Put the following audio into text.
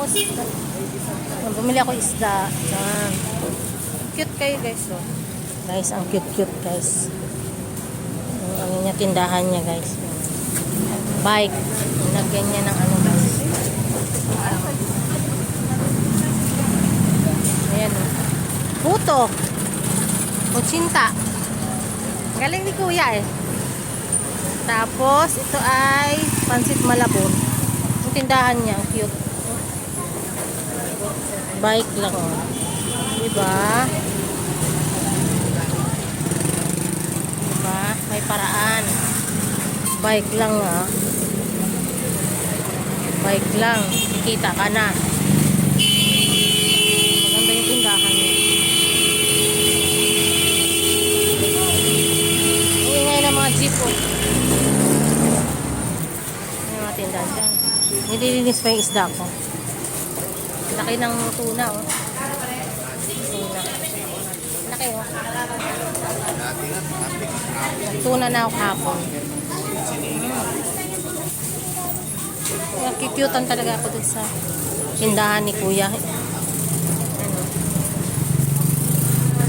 Tapos, bumili ako isda. Yan. Cute kayo guys. Oh. Guys, ang cute guys. Ang ano niya, tindahan niya guys. Bike. Nagyan niya ng ano guys. Ayan. Puto. Mutsinta. Galing ni kuya eh. Tapos, ito ay pansit malabon. Ang tindahan niya, ang cute. Bike lang oh. Diba? Diba? May paraan. Bike lang ah. Bike lang. Kikita ka na. Maganda yung tindahan niya. Ingay ng mga jeep oh. May mga tindahan dyan. Nililinis pa yung isda ko. Laki ng tuna oh. Tuna. Laki oh. Tuna na ako hapon. Kikyutan talaga ako dun sa tindahan ni kuya.